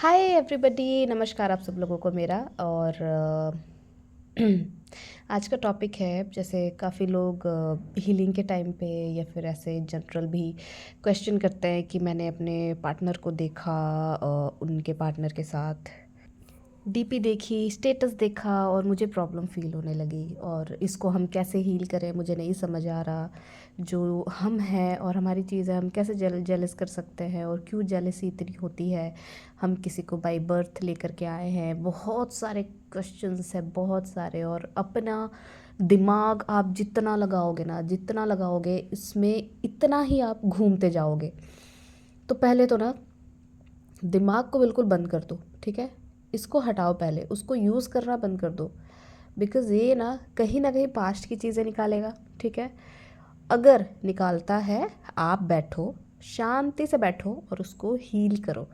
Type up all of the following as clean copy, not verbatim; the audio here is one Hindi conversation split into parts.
हाय एवरीबॉडी, नमस्कार आप सब लोगों को मेरा। और आज का टॉपिक है, जैसे काफ़ी लोग हीलिंग के टाइम पे या फिर ऐसे जनरल भी क्वेश्चन करते हैं कि मैंने अपने पार्टनर को देखा, उनके पार्टनर के साथ डीपी देखी, स्टेटस देखा और मुझे प्रॉब्लम फ़ील होने लगी और इसको हम कैसे हील करें मुझे नहीं समझ आ रहा। जो हम हैं और हमारी चीज़ें हम कैसे जेलस कर सकते हैं और क्यों जेलसी इतनी होती है। हम किसी को बाय बर्थ लेकर के आए हैं। बहुत सारे क्वेश्चंस हैं, बहुत सारे। और अपना दिमाग आप जितना लगाओगे ना, जितना लगाओगे इसमें इतना ही आप घूमते जाओगे। तो पहले तो ना दिमाग को बिल्कुल बंद कर दो, ठीक है। इसको हटाओ, पहले उसको यूज़ करना बंद कर दो। बिकॉज़ ये ना कहीं पास्ट की चीज़ें निकालेगा, ठीक है। अगर निकालता है, आप बैठो, शांति से बैठो और उसको हील करो।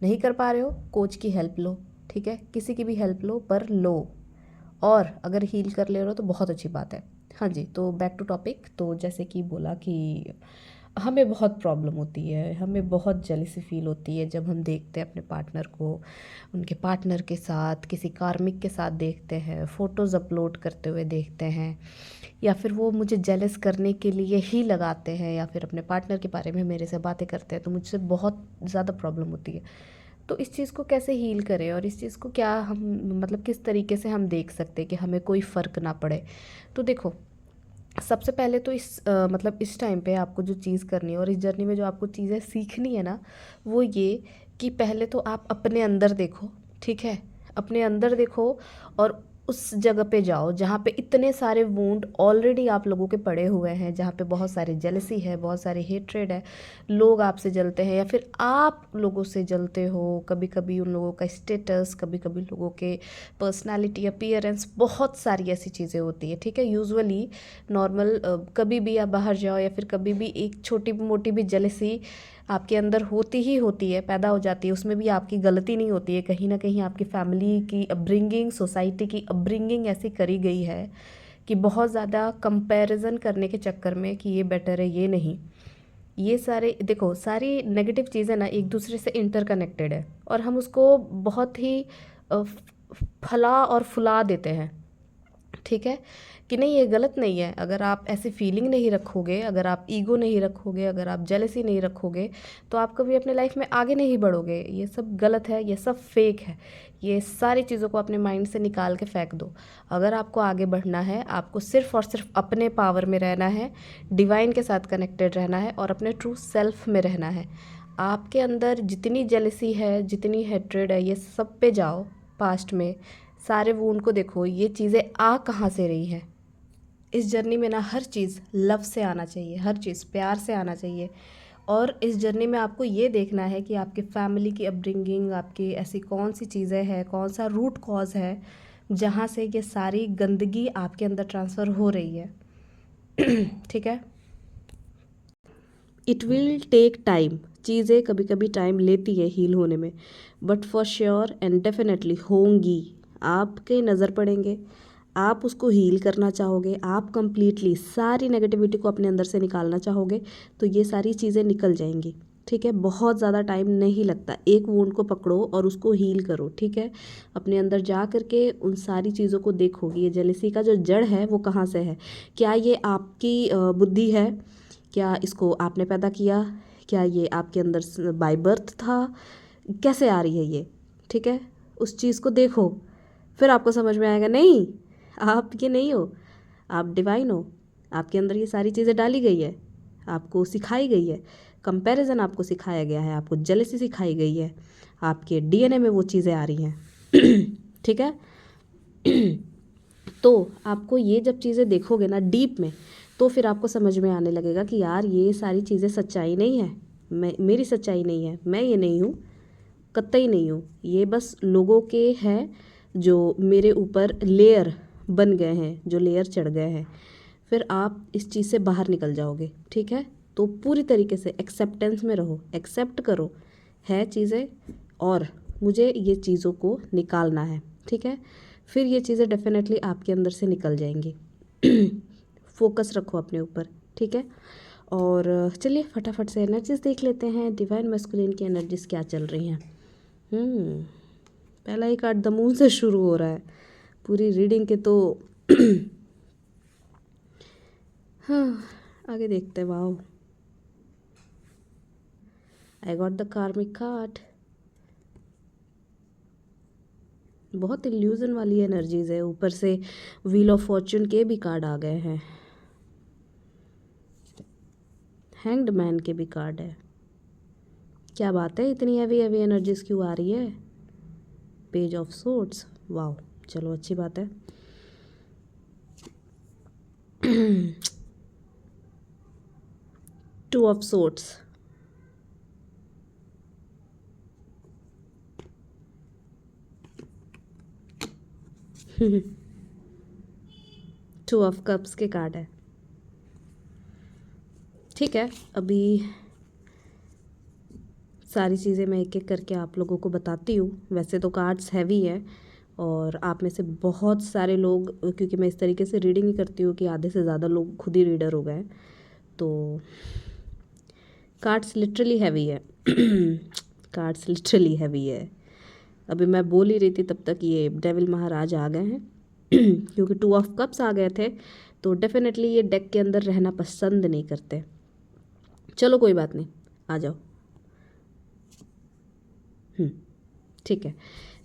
नहीं कर पा रहे हो, कोच की हेल्प लो, ठीक है। किसी की भी हेल्प लो, पर लो। और अगर हील कर ले रहे हो तो बहुत अच्छी बात है। हाँ जी, तो बैक टू टॉपिक। तो जैसे कि बोला कि हमें बहुत प्रॉब्लम होती है, हमें बहुत जेलसी फील होती है जब हम देखते हैं अपने पार्टनर को उनके पार्टनर के साथ, किसी कार्मिक के साथ देखते हैं, फ़ोटोज़ अपलोड करते हुए देखते हैं, या फिर वो मुझे जेलस करने के लिए ही लगाते हैं, या फिर अपने पार्टनर के बारे में मेरे से बातें करते हैं। तो मुझसे बहुत ज़्यादा प्रॉब्लम होती है। तो इस चीज़ को कैसे हील करें और इस चीज़ को क्या हम मतलब किस तरीके से हम देख सकते हैं कि हमें कोई फ़र्क ना पड़े। तो देखो, सबसे पहले तो मतलब इस टाइम पे आपको जो चीज़ करनी है और इस जर्नी में जो आपको चीज़ें सीखनी है ना, वो ये कि पहले तो आप अपने अंदर देखो, ठीक है। अपने अंदर देखो और उस जगह पे जाओ जहाँ पे इतने सारे वुंड ऑलरेडी आप लोगों के पड़े हुए हैं, जहाँ पे बहुत सारी जेलसी है, बहुत सारी हेट्रेड है, लोग आपसे जलते हैं या फिर आप लोगों से जलते हो। कभी कभी उन लोगों का स्टेटस, कभी कभी लोगों के पर्सनालिटी, अपीयरेंस, बहुत सारी ऐसी चीज़ें होती है, ठीक है। यूजुअली नॉर्मल कभी भी आप बाहर जाओ या फिर कभी भी एक छोटी मोटी भी जेलसी आपके अंदर होती ही होती है, पैदा हो जाती है। उसमें भी आपकी गलती नहीं होती है, कहीं ना कहीं आपकी फैमिली की अपब्रिंगिंग, सोसाइटी की अपब्रिंगिंग ऐसी करी गई है कि बहुत ज़्यादा कंपैरिजन करने के चक्कर में कि ये बेटर है, ये नहीं। ये सारे देखो, सारी नेगेटिव चीज़ें ना एक दूसरे से इंटरकनेक्टेड है और हम उसको बहुत ही फला और फुला देते हैं, ठीक है। कि नहीं, ये गलत नहीं है। अगर आप ऐसी फीलिंग नहीं रखोगे, अगर आप ईगो नहीं रखोगे, अगर आप जेलसी नहीं रखोगे, तो आप कभी अपने लाइफ में आगे नहीं बढ़ोगे। ये सब गलत है, ये सब फेक है। ये सारी चीज़ों को अपने माइंड से निकाल के फेंक दो। अगर आपको आगे बढ़ना है, आपको सिर्फ और सिर्फ अपने पावर में रहना है, डिवाइन के साथ कनेक्टेड रहना है और अपने ट्रू सेल्फ में रहना है। आपके अंदर जितनी जेलसी है, जितनी हेट्रेड है, ये सब पे जाओ। पास्ट में सारे वूंड को देखो, ये चीज़ें आ कहाँ से रही हैं। इस जर्नी में ना हर चीज़ लव से आना चाहिए, हर चीज़ प्यार से आना चाहिए। और इस जर्नी में आपको ये देखना है कि आपके फैमिली की अपब्रिंगिंग, आपकी ऐसी कौन सी चीज़ें हैं, कौन सा रूट कॉज है जहाँ से ये सारी गंदगी आपके अंदर ट्रांसफ़र हो रही है। ठीक है। It will take time. चीज़ें कभी कभी टाइम लेती है हील होने में, but for sure and definitely होंगी। आपके नज़र पड़ेंगे, आप उसको हील करना चाहोगे, आप कंप्लीटली सारी नेगेटिविटी को अपने अंदर से निकालना चाहोगे, तो ये सारी चीज़ें निकल जाएंगी, ठीक है। बहुत ज़्यादा टाइम नहीं लगता। एक वुंड को पकड़ो और उसको हील करो, ठीक है। अपने अंदर जा करके उन सारी चीज़ों को देखोगे। ये जेलसी का जो जड़ है वो कहाँ से है? क्या ये आपकी बुद्धि है? क्या इसको आपने पैदा किया? क्या ये आपके अंदर बाय बर्थ था? कैसे आ रही है ये, ठीक है। उस चीज़ को देखो, फिर आपको समझ में आएगा नहीं, आप ये नहीं हो, आप डिवाइन हो। आपके अंदर ये सारी चीज़ें डाली गई है, आपको सिखाई गई है। कंपैरिजन आपको सिखाया गया है, आपको जेलसी सिखाई गई है, आपके डीएनए में वो चीज़ें आ रही हैं। ठीक है। तो आपको ये जब चीज़ें देखोगे ना डीप में, तो फिर आपको समझ में आने लगेगा कि यार ये सारी चीज़ें सच्चाई नहीं है, मेरी सच्चाई नहीं है, मैं ये नहीं हूँ, कतई नहीं हूँ। ये बस लोगों के हैं जो मेरे ऊपर लेयर बन गए हैं, जो लेयर चढ़ गए हैं। फिर आप इस चीज़ से बाहर निकल जाओगे, ठीक है। तो पूरी तरीके से एक्सेप्टेंस में रहो, एक्सेप्ट करो है चीज़ें और मुझे ये चीज़ों को निकालना है, ठीक है। फिर ये चीज़ें डेफिनेटली आपके अंदर से निकल जाएंगी। फोकस रखो अपने ऊपर, ठीक है। और चलिए फटाफट से एनर्जीज देख लेते हैं, डिवाइन मैस्कुलिन की एनर्जीज क्या चल रही हैं। हम्म पहला ही कार्ड द मून से शुरू हो रहा है पूरी रीडिंग के तो। हाँ, आगे देखते हैं। वाओ, आई गॉट द कार्मिक कार्ड। बहुत इल्यूजन वाली एनर्जीज है, ऊपर से व्हील ऑफ फॉर्चून के भी कार्ड आ गए हैं, हैंग्ड मैन के भी कार्ड है। क्या बात है, इतनी हैवी हैवी एनर्जीज क्यों आ रही है? पेज ऑफ सोर्ड्स, वाओ, चलो अच्छी बात है। Two of swords, two of cups के कार्ड है। ठीक है, अभी सारी चीज़ें मैं एक एक करके आप लोगों को बताती हूँ। वैसे तो कार्ड्स हैवी है और आप में से बहुत सारे लोग, क्योंकि मैं इस तरीके से रीडिंग ही करती हूँ कि आधे से ज़्यादा लोग खुद ही रीडर हो गए, तो कार्ड्स लिटरली हैवी है। कार्ड्स लिटरली हैवी है। अभी मैं बोल ही रही थी तब तक ये डेविल महाराज आ गए हैं। क्योंकि टू ऑफ कप्स आ गए थे तो डेफिनेटली ये डेक के अंदर रहना पसंद नहीं करते। चलो कोई बात नहीं, आ जाओ। ठीक है,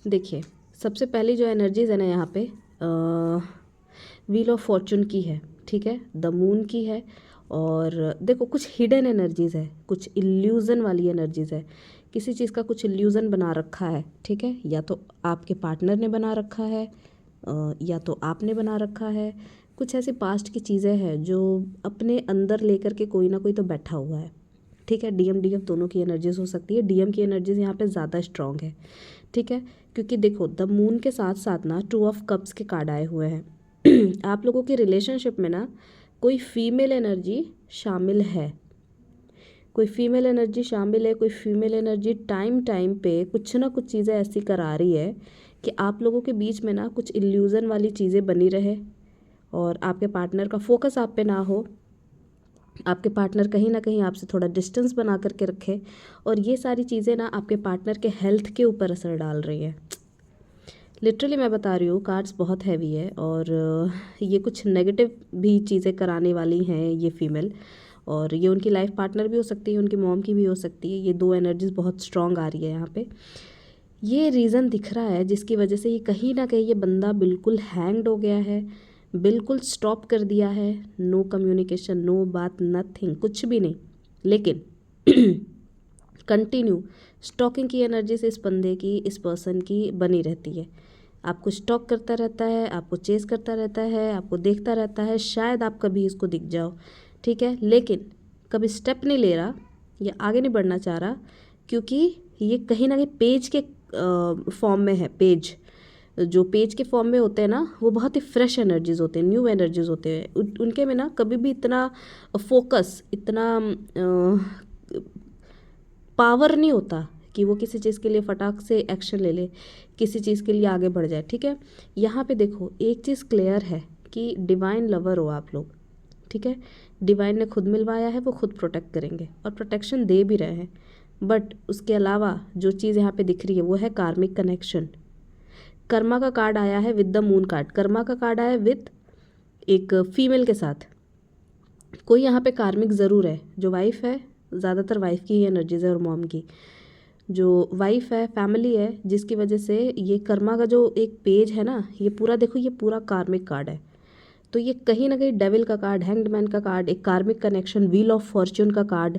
देखिए सबसे पहली जो एनर्जीज है ना यहाँ पे व्हील ऑफ फॉर्चून की है, ठीक है, द मून की है। और देखो कुछ हिडन एनर्जीज है, कुछ इल्यूज़न वाली एनर्जीज है। किसी चीज़ का कुछ इल्यूज़न बना रखा है, ठीक है, या तो आपके पार्टनर ने बना रखा है या तो आपने बना रखा है। कुछ ऐसी पास्ट की चीज़ें हैं जो अपने अंदर लेकर के कोई ना कोई तो बैठा हुआ है, ठीक है। डीएम डीएफ दोनों की एनर्जीज हो सकती है, डीएम की एनर्जीज यहाँ पे ज़्यादा स्ट्रॉन्ग है, ठीक है। क्योंकि देखो द मून के साथ साथ ना टू ऑफ कप्स के कार्ड आए हुए हैं। आप लोगों की रिलेशनशिप में ना कोई फीमेल एनर्जी शामिल है, कोई फीमेल एनर्जी शामिल है। कोई फीमेल एनर्जी टाइम टाइम पे कुछ ना कुछ चीज़ें ऐसी करा रही है कि आप लोगों के बीच में ना कुछ इल्यूज़न वाली चीज़ें बनी रहे और आपके पार्टनर का फोकस आप पे ना हो, आपके पार्टनर कहीं ना कहीं आपसे थोड़ा डिस्टेंस बना करके रखे। और ये सारी चीज़ें ना आपके पार्टनर के हेल्थ के ऊपर असर डाल रही है। लिटरली मैं बता रही हूँ, कार्ड्स बहुत हैवी है और ये कुछ नेगेटिव भी चीज़ें कराने वाली हैं ये फीमेल। और ये उनकी लाइफ पार्टनर भी हो सकती है, उनकी मॉम की भी हो सकती है। ये दो एनर्जीज बहुत स्ट्रॉन्ग आ रही है यहाँ पे। ये रीज़न दिख रहा है जिसकी वजह से ये कहीं ना कहीं ये बंदा बिल्कुल हैंग्ड हो गया है, बिल्कुल स्टॉप कर दिया है। नो कम्युनिकेशन, नो बात, नथिंग, कुछ भी नहीं। लेकिन कंटिन्यू स्टॉकिंग की एनर्जी से इस बंदे की, इस पर्सन की बनी रहती है। आपको स्टॉक करता रहता है, आपको चेस करता रहता है, आपको देखता रहता है। शायद आप कभी इसको दिख जाओ, ठीक है, लेकिन कभी स्टेप नहीं ले रहा या आगे नहीं बढ़ना चाह रहा, क्योंकि ये कहीं ना कहीं पेज के फॉर्म में है। पेज, जो पेज के फॉर्म में होते हैं ना, वो बहुत ही फ्रेश एनर्जीज होते हैं, न्यू एनर्जीज होते हैं। उनके में ना कभी भी इतना फोकस, इतना पावर नहीं होता कि वो किसी चीज़ के लिए फटाक से एक्शन ले ले, किसी चीज़ के लिए आगे बढ़ जाए, ठीक है। यहाँ पे देखो एक चीज़ क्लियर है कि डिवाइन लवर हो आप लोग, ठीक है। डिवाइन ने खुद मिलवाया है, वो खुद प्रोटेक्ट करेंगे और प्रोटेक्शन दे भी रहे हैं। बट उसके अलावा जो चीज़ यहाँ पे दिख रही है वो है कार्मिक कनेक्शन। कर्मा का कार्ड आया है with the moon card. Karma का कार्ड आया है विद एक फीमेल के साथ। कोई यहाँ पे कार्मिक ज़रूर है। जो वाइफ है, ज़्यादातर वाइफ की ही एनर्जीज है और मॉम की। जो वाइफ है, फैमिली है, जिसकी वजह से ये कर्मा का जो एक पेज है ना, ये पूरा देखो, ये पूरा कार्मिक कार्ड है। तो ये कहीं ना कहीं डेविल का कार्ड, हैंग्ड मैन का कार्ड, एक karmic connection, wheel of Fortune का कार्ड,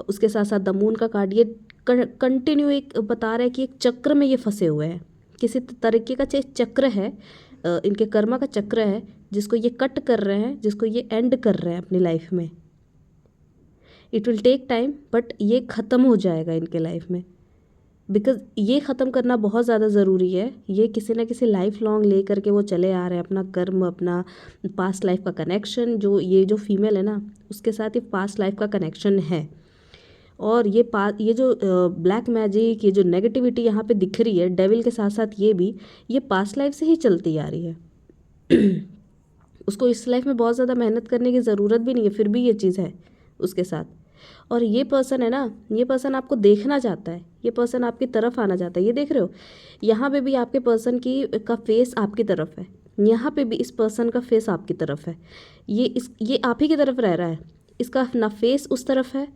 उसके साथ साथ द मून का कार्ड, ये कंटिन्यू एक बता रहा है कि एक चक्र में ये फंसे हुए हैं। किसी तरीके का चक्र है, इनके कर्मा का चक्र है, जिसको ये कट कर रहे हैं, जिसको ये एंड कर रहे हैं अपनी लाइफ में। It will take time, but ये ख़त्म हो जाएगा इनके लाइफ में। बिकॉज ये ख़त्म करना बहुत ज़्यादा ज़रूरी है। ये किसी ना किसी लाइफ लॉन्ग ले करके वो चले आ रहे हैं, अपना कर्म, अपना पास्ट लाइफ का कनेक्शन। जो ये जो फीमेल है ना, उसके साथ ये पास्ट लाइफ का कनेक्शन है। और ये जो ब्लैक मैजिक, ये जो नेगेटिविटी यहाँ पे दिख रही है डेविल के साथ साथ, ये पास्ट लाइफ से ही चलती आ रही है। उसको इस लाइफ में बहुत ज़्यादा मेहनत करने की ज़रूरत भी नहीं है, फिर भी ये चीज़ है उसके साथ। और ये पर्सन है ना, ये पर्सन आपको देखना चाहता है, ये पर्सन आपकी तरफ आना चाहता है। ये देख रहे हो, यहाँ पे भी आपके पर्सन की का फेस आपकी तरफ है, यहाँ पे भी इस पर्सन का फेस आपकी तरफ है। ये आप ही की तरफ रह रहा है। इसका ना फेस उस तरफ है,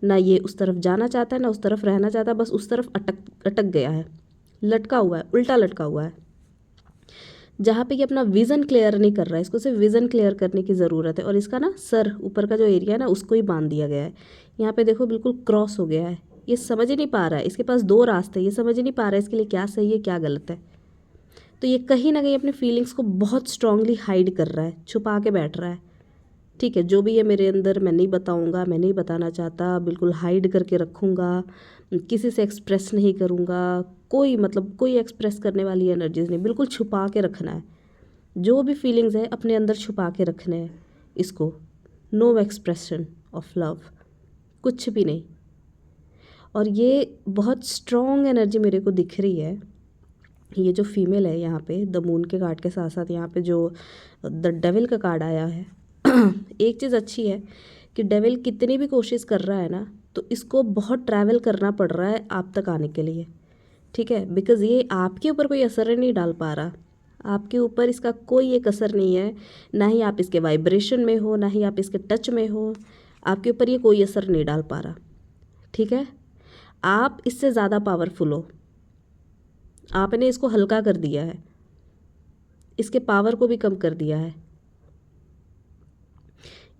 ना ये उस तरफ जाना चाहता है, ना उस तरफ रहना चाहता, बस उस तरफ अटक गया है, लटका हुआ है, उल्टा लटका हुआ है। जहाँ पे ये अपना विज़न क्लियर नहीं कर रहा है, इसको सिर्फ विज़न क्लियर करने की ज़रूरत है। और इसका ना सर ऊपर का जो एरिया है ना, उसको ही बांध दिया गया है। यहाँ पे देखो बिल्कुल क्रॉस हो गया है। ये समझ ही नहीं पा रहा है, इसके पास दो रास्ते, ये समझ ही नहीं पा रहा है इसके लिए क्या सही है क्या गलत है। तो ये कहीं ना कहीं अपनी फीलिंग्स को बहुत स्ट्रांगली हाइड कर रहा है, छुपा के बैठ रहा है। ठीक है, जो भी है मेरे अंदर, मैं नहीं बताऊंगा, मैं नहीं बताना चाहता, बिल्कुल हाइड करके रखूंगा, किसी से एक्सप्रेस नहीं करूंगा, कोई मतलब कोई एक्सप्रेस करने वाली एनर्जीज नहीं, बिल्कुल छुपा के रखना है। जो भी फीलिंग्स है अपने अंदर छुपा के रखने हैं इसको। नो एक्सप्रेशन ऑफ लव, कुछ भी नहीं। और ये बहुत स्ट्रॉन्ग एनर्जी मेरे को दिख रही है। ये जो फीमेल है यहाँ पे द मून के कार्ड के साथ साथ यहाँ पे जो द डेविल का कार्ड आया है एक चीज़ अच्छी है कि डेविल कितनी भी कोशिश कर रहा है ना, तो इसको बहुत ट्रैवल करना पड़ रहा है आप तक आने के लिए। ठीक है, बिकॉज़ ये आपके ऊपर कोई असर नहीं डाल पा रहा, आपके ऊपर इसका कोई एक असर नहीं है, ना ही आप इसके वाइब्रेशन में हो, ना ही आप इसके टच में हो, आपके ऊपर ये कोई असर नहीं डाल पा रहा। ठीक है, आप इससे ज़्यादा पावरफुल हो, आपने इसको हल्का कर दिया है, इसके पावर को भी कम कर दिया है।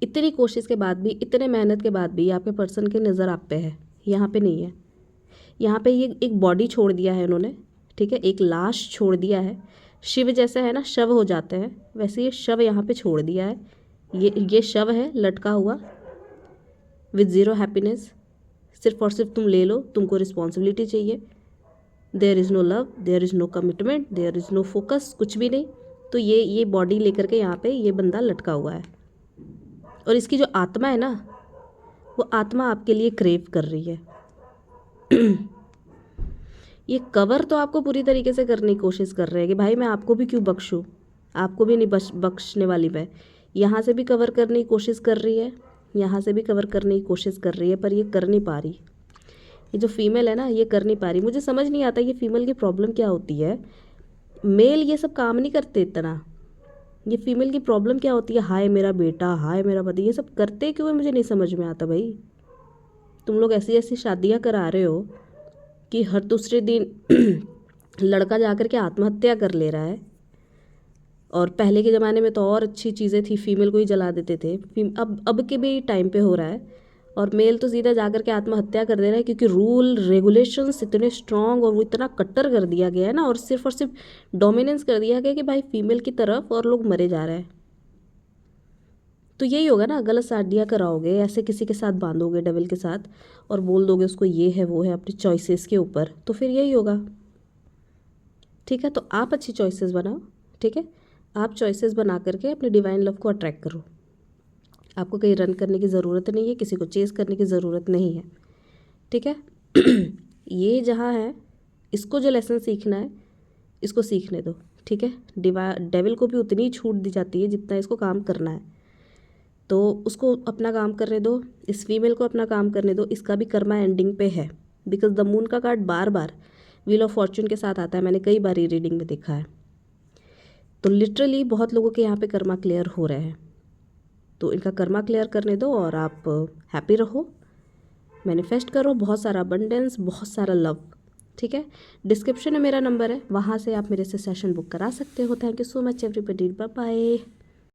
इतनी कोशिश के बाद भी, इतने मेहनत के बाद भी आपके पर्सन की नज़र आप पे है, यहाँ पे नहीं है। यहाँ पे ये एक बॉडी छोड़ दिया है इन्होंने। ठीक है, एक लाश छोड़ दिया है। शिव जैसे है ना, शव हो जाते हैं, वैसे ये शव यहाँ पे छोड़ दिया है। ये शव है लटका हुआ विद ज़ीरो हैप्पीनेस। सिर्फ और सिर्फ तुम ले लो, तुमको रिस्पॉन्सिबिलिटी चाहिए। There is no love, there is no commitment, there is no focus, कुछ भी नहीं। तो ये बॉडी लेकर के यहाँ पे ये बंदा लटका हुआ है। और इसकी जो आत्मा है ना, वो आत्मा आपके लिए क्रेव कर रही है। ये कवर तो आपको पूरी तरीके से करने की कोशिश कर रहे हैं कि भाई मैं आपको भी क्यों बख्शूँ, आपको भी नहीं बख्शने वाली मैं। यहाँ से भी कवर करने की कोशिश कर रही है, यहाँ से भी कवर करने की कोशिश कर रही है, पर ये कर नहीं पा रही। ये जो फीमेल है ना, ये कर नहीं पा रही। मुझे समझ नहीं आता ये फीमेल की प्रॉब्लम क्या होती है। मेल ये सब काम नहीं करते इतना, ये फीमेल की प्रॉब्लम क्या होती है। हाय मेरा बेटा, हाय मेरा पति, ये सब करते क्यों है मुझे नहीं समझ में आता भाई। तुम लोग ऐसी ऐसी शादियाँ करा रहे हो कि हर दूसरे दिन लड़का जाकर के आत्महत्या कर ले रहा है। और पहले के ज़माने में तो और अच्छी चीज़ें थी, फीमेल को ही जला देते थे। अब के भी टाइम पे हो रहा है, और मेल तो सीधा जाकर के आत्महत्या कर दे रहा है, क्योंकि रूल रेगुलेशंस इतने स्ट्रॉन्ग और वो इतना कट्टर कर दिया गया है ना, और सिर्फ डोमिनेंस कर दिया गया कि भाई फीमेल की तरफ, और लोग मरे जा रहे हैं। तो यही होगा ना, गलत शादियाँ कराओगे, ऐसे किसी के साथ बांधोगे डेविल के साथ, और बोल दोगे उसको ये है वो है अपनी चॉइसेस के ऊपर, तो फिर यही होगा। ठीक है, तो आप अच्छी चॉइसेस बनाओ। ठीक है, आप चॉइसेस बना करके अपने डिवाइन लव को अट्रैक्ट करो। आपको कहीं रन करने की ज़रूरत नहीं है, किसी को चेस करने की ज़रूरत नहीं है। ठीक है ये जहाँ है, इसको जो लेसन सीखना है इसको सीखने दो। ठीक है, डेविल को भी उतनी ही छूट दी जाती है जितना इसको काम करना है, तो उसको अपना काम करने दो, इस फीमेल को अपना काम करने दो। इसका भी कर्मा एंडिंग पे है, बिकॉज द मून का card bar bar wheel of Fortune के साथ आता है, मैंने कई बार रीडिंग में देखा है। तो लिटरली बहुत लोगों के यहाँ पे कर्मा क्लियर हो रहे हैं, तो इनका कर्मा क्लियर करने दो और आप हैप्पी रहो, मैनिफेस्ट करो बहुत सारा अबंडेंस, बहुत सारा लव। ठीक है, डिस्क्रिप्शन में मेरा नंबर है, वहाँ से आप मेरे से सेशन बुक करा सकते हो। Thank you so much everybody, bye bye.